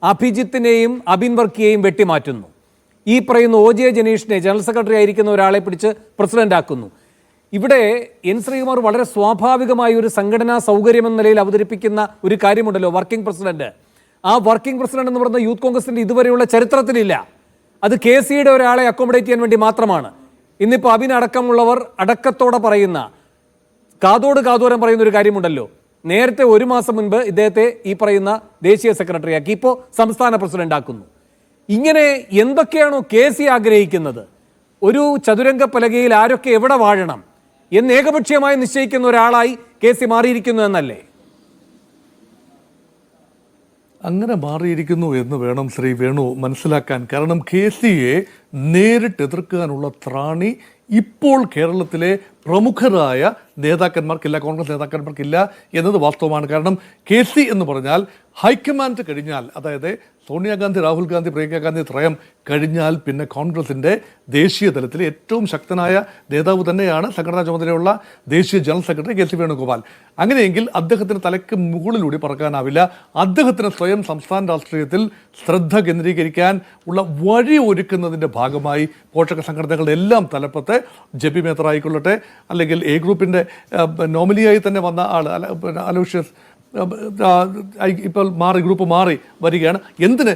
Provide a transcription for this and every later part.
അഭിജിത്തിനെയും അബിൻ വർക്കിയെയും വെട്ടിമാറ്റുന്നു. ഈ പറയുന്ന OJ ജനീഷിനെ general secretary ആയിരിക്കുന്ന ഒരാളെ പിടിച്ച് പ്രസിഡന്റ് ആക്കുന്നു. ഇവിടെ എൻ ശ്രീകുമാർ വളരെ സ്വാഭാവികമായ ഒരു സംഘടനാ സൗകര്യമെന്ന നിലയിൽ അവതരിപ്പിക്കുന്ന ഒരു കാര്യമുണ്ടല്ലോ, വർക്കിംഗ് പ്രസിഡന്റ്. ആ വർക്കിംഗ് പ്രസിഡന്റ് എന്ന് പറയുന്ന യൂത്ത് കോൺഗ്രസിന്റെ ഇതുവരെയുള്ള ചരിത്രത്തിലില്ല. അത് KCയുടെ ഒരാളെ അക്കോമഡേറ്റ് ചെയ്യാൻ വേണ്ടി മാത്രമാണ്. ഇന്നിപ്പോൾ അബിൻ അടക്കമുള്ളവർ അടക്കത്തോടെ പറയുന്ന, കാതോട് കാതോരം പറയുന്ന ഒരു കാര്യമുണ്ടല്ലോ, നേരത്തെ 1 മാസം മുൻപ് ഇദ്ദേഹത്തെ ഈ പറയുന്ന ദേശീയ സെക്രട്ടറി ആക്കി, ഇപ്പോൾ സംസ്ഥാന പ്രസിഡന്റ് ആക്കുന്നു. ഇങ്ങനെ എന്തൊക്കെയാണോ KC ആഗ്രഹിക്കുന്നത്, ഒരു ചതുരംഗ പലകയിൽ ആരൊക്കെ എവിടെ വാഴണം എന്ന് ഏകപക്ഷീയമായി നിശ്ചയിക്കുന്ന ഒരാളായി KC മാറിയിരിക്കുന്നു എന്നല്ലേ? അങ്ങനെ മാറിയിരിക്കുന്നു എന്ന് വേണം ശ്രീ വേണു മനസ്സിലാക്കാൻ. കാരണം KCയെ നേരിട്ട് എതിർക്കാനുള്ള ത്രാണി ഇപ്പോൾ കേരളത്തിലെ പ്രമുഖരായ നേതാക്കന്മാർക്കില്ല, കോൺഗ്രസ് നേതാക്കന്മാർക്കില്ല എന്നത് വാസ്തവമാണ്. കാരണം KC എന്ന് പറഞ്ഞാൽ ഹൈക്കമാൻഡ് കഴിഞ്ഞാൽ, അതായത് സോണിയാഗാന്ധി, രാഹുൽ ഗാന്ധി, പ്രിയങ്ക ഗാന്ധി ത്രയം കഴിഞ്ഞാൽ പിന്നെ കോൺഗ്രസിൻ്റെ ദേശീയ തലത്തിലെ ഏറ്റവും ശക്തനായ നേതാവ് തന്നെയാണ് സംഘടനാ ചുമതലയുള്ള ദേശീയ ജനറൽ സെക്രട്ടറി KC വേണുഗോപാൽ. അങ്ങനെയെങ്കിൽ അദ്ദേഹത്തിന് തലയ്ക്ക് മുകളിലൂടെ പറക്കാനാവില്ല. അദ്ദേഹത്തിന് സ്വയം സംസ്ഥാന രാഷ്ട്രീയത്തിൽ ശ്രദ്ധ കേന്ദ്രീകരിക്കാൻ ഉള്ള വഴി ഒരുക്കുന്നതിൻ്റെ ഭാഗമായി പോഷക സംഘടനകളുടെ എല്ലാം തലപ്പത്ത് ജെപി മേത്തർ ആയിക്കൊള്ളട്ടെ, അല്ലെങ്കിൽ A ഗ്രൂപ്പിൻ്റെ നോമിനിയായി തന്നെ വന്ന ആൾ അലോഷ്യസ് ഇപ്പോൾ ഗ്രൂപ്പ് മാറി വരികയാണ്. എന്തിന്?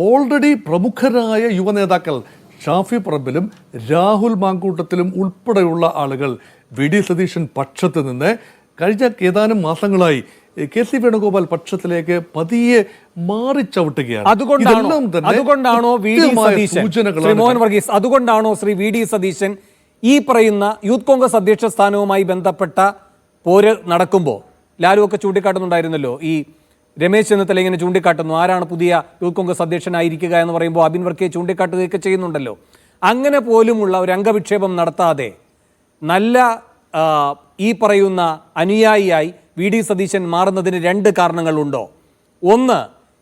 ഓൾറെഡി പ്രമുഖരായ യുവനേതാക്കൾ ഷാഫി പറമ്പിലും രാഹുൽ മാങ്കൂട്ടത്തിലും ഉൾപ്പെടെയുള്ള ആളുകൾ VD സതീശൻ പക്ഷത്ത് നിന്ന് കഴിഞ്ഞ ഏതാനും മാസങ്ങളായി KC വേണുഗോപാൽ പക്ഷത്തിലേക്ക് പതിയെ മാറിച്ചവിട്ടുകയാണ്. അതുകൊണ്ടാണോ ശ്രീ VD സതീശൻ ഈ പറയുന്ന യൂത്ത് കോൺഗ്രസ് അധ്യക്ഷ സ്ഥാനവുമായി ബന്ധപ്പെട്ട പോര് നടക്കുമ്പോൾ ലാലുവൊക്കെ ചൂണ്ടിക്കാട്ടുന്നുണ്ടായിരുന്നല്ലോ, ഈ രമേശ് ചെന്നിത്തല ഇങ്ങനെ ചൂണ്ടിക്കാട്ടുന്നു, ആരാണ് പുതിയ യൂത്ത് കോൺഗ്രസ് അധ്യക്ഷനായിരിക്കുക എന്ന് പറയുമ്പോൾ അബിൻ വർക്കിയെ ചൂണ്ടിക്കാട്ടുകയൊക്കെ ചെയ്യുന്നുണ്ടല്ലോ. അങ്ങനെ പോലുമുള്ള ഒരു അംഗവിക്ഷേപം നടത്താതെ നല്ല ഈ പറയുന്ന അനുയായിയായി VD സതീശൻ മാറുന്നതിന് 2 കാരണങ്ങളുണ്ടോ? ഒന്ന്,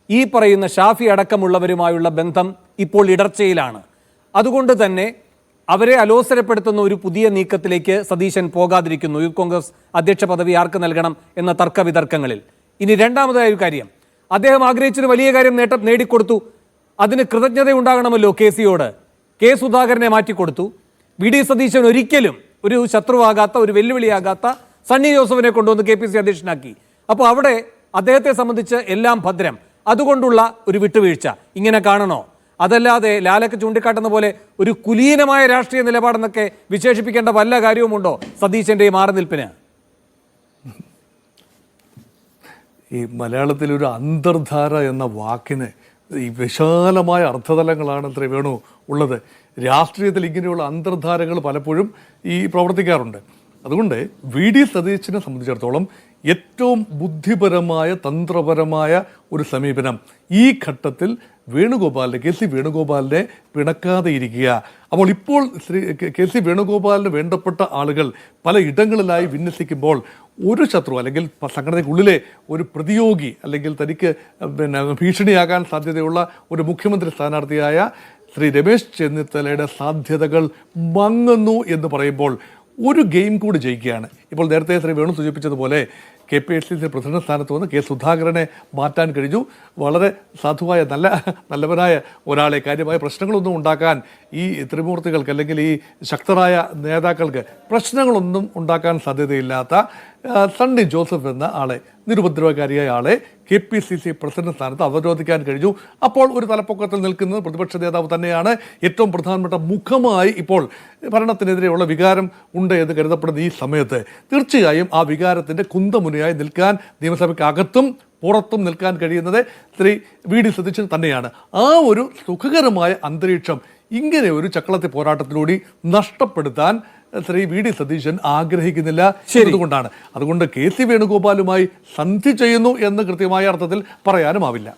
ഈ പറയുന്ന ഷാഫി അടക്കമുള്ളവരുമായുള്ള ബന്ധം ഇപ്പോൾ ഇടർച്ചയിലാണ്. അതുകൊണ്ട് തന്നെ അവരെ അലോസരപ്പെടുത്തുന്ന ഒരു പുതിയ നീക്കത്തിലേക്ക് സതീശൻ പോകാതിരിക്കുന്നു, യൂത്ത് കോൺഗ്രസ് അധ്യക്ഷ പദവി ആർക്ക് നൽകണം എന്ന തർക്ക വിതർക്കങ്ങളിൽ. ഇനി രണ്ടാമതായ ഒരു കാര്യം, അദ്ദേഹം ആഗ്രഹിച്ചൊരു വലിയ കാര്യം നേടിക്കൊടുത്തു. അതിന് കൃതജ്ഞതയുണ്ടാകണമല്ലോ KCയോട്. സുധാകരനെ മാറ്റിക്കൊടുത്തു. VD സതീശൻ ഒരിക്കലും ഒരു ശത്രുവാകാത്ത, ഒരു വെല്ലുവിളിയാകാത്ത സണ്ണി ജോസഫിനെ കൊണ്ടുവന്ന് KPC അധ്യക്ഷനാക്കി. അപ്പോൾ അവിടെ അദ്ദേഹത്തെ സംബന്ധിച്ച് എല്ലാം ഭദ്രം. അതുകൊണ്ടുള്ള ഒരു വിട്ടുവീഴ്ച ഇങ്ങനെ കാണണോ? അതല്ലാതെ ലാലൊക്കെ ചൂണ്ടിക്കാട്ടുന്ന പോലെ ഒരു കുലീനമായ രാഷ്ട്രീയ നിലപാടെന്നൊക്കെ വിശേഷിപ്പിക്കേണ്ട വല്ല കാര്യവുമുണ്ടോ സതീശന്റെ ഈ മാറിനിൽപ്പിന്? ഈ മലയാളത്തിലൊരു അന്തർധാര എന്ന വാക്കിന് ഈ വിശാലമായ അർത്ഥതലങ്ങളാണ് വേണു ഉള്ളത്. രാഷ്ട്രീയത്തിൽ ഇങ്ങനെയുള്ള അന്തർധാരകൾ പലപ്പോഴും ഈ പ്രവർത്തിക്കാറുണ്ട്. അതുകൊണ്ട് VD സതീശനെ സംബന്ധിച്ചിടത്തോളം ഏറ്റവും ബുദ്ധിപരമായ, തന്ത്രപരമായ ഒരു സമീപനം ഈ ഘട്ടത്തിൽ വേണുഗോപാലിനെ, KC വേണുഗോപാലിനെ പിണക്കാതെ ഇരിക്കുക. അപ്പോൾ ഇപ്പോൾ KC വേണുഗോപാലിന് വേണ്ടപ്പെട്ട ആളുകൾ പല ഇടങ്ങളിലായി വിന്യസിക്കുമ്പോൾ ഒരു ശത്രു അല്ലെങ്കിൽ സംഘടനയ്ക്കുള്ളിലെ ഒരു പ്രതിയോഗി അല്ലെങ്കിൽ തനിക്ക് ഭീഷണിയാകാൻ സാധ്യതയുള്ള ഒരു മുഖ്യമന്ത്രി സ്ഥാനാർത്ഥിയായ ശ്രീ രമേശ് ചെന്നിത്തലയുടെ സാധ്യതകൾ മങ്ങുന്നു എന്ന് പറയുമ്പോൾ ഒരു ഗെയിം കൂടി ജയിക്കുകയാണ്. ഇപ്പോൾ നേരത്തെ ശ്രീ വേണു സൂചിപ്പിച്ചതുപോലെ KPSC പ്രസിഡന്റ് സ്ഥാനത്ത് വന്ന് സുധാകരനെ മാറ്റാൻ കഴിഞ്ഞു. വളരെ സാധുവായ നല്ലവനായ ഒരാളെ, കാര്യമായ പ്രശ്നങ്ങളൊന്നും ഉണ്ടാക്കാൻ ഈ ത്രിമൂർത്തികൾക്ക് അല്ലെങ്കിൽ ഈ ശക്തരായ നേതാക്കൾക്ക് പ്രശ്നങ്ങളൊന്നും ഉണ്ടാക്കാൻ സാധ്യതയില്ലാത്ത സണ്ണി ജോസഫ് എന്ന ആളെ, നിരുപദ്രവകാരിയായ ആളെ KPCC പ്രസിഡന്റ് സ്ഥാനത്ത് അവരോധിക്കാൻ കഴിഞ്ഞു. അപ്പോൾ ഒരു തലപ്പൊക്കത്തിൽ നിൽക്കുന്നത് പ്രതിപക്ഷ നേതാവ് തന്നെയാണ്. ഏറ്റവും പ്രധാനപ്പെട്ട മുഖമായി ഇപ്പോൾ ഭരണത്തിനെതിരെയുള്ള വികാരം ഉണ്ട് എന്ന് കരുതപ്പെടുന്ന ഈ സമയത്ത് തീർച്ചയായും ആ വികാരത്തിൻ്റെ കുന്തമുനയായി നിൽക്കാൻ നിയമസഭയ്ക്ക് അകത്തും പുറത്തും നിൽക്കാൻ കഴിയുന്നത് ശ്രീ VD സതീശൻ തന്നെയാണ്. ആ ഒരു സുഖകരമായ അന്തരീക്ഷം ഇങ്ങനെ ഒരു ചക്കളത്തെ പോരാട്ടത്തിലൂടെ നഷ്ടപ്പെടുത്താൻ ശ്രീ VD സതീശൻ ആഗ്രഹിക്കുന്നില്ല എന്നതുകൊണ്ടാണ്. അതുകൊണ്ട് KC വേണുഗോപാലുമായി സന്ധി ചെയ്യുന്നു എന്ന് കൃത്യമായ അർത്ഥത്തിൽ പറയാനുമാവില്ല.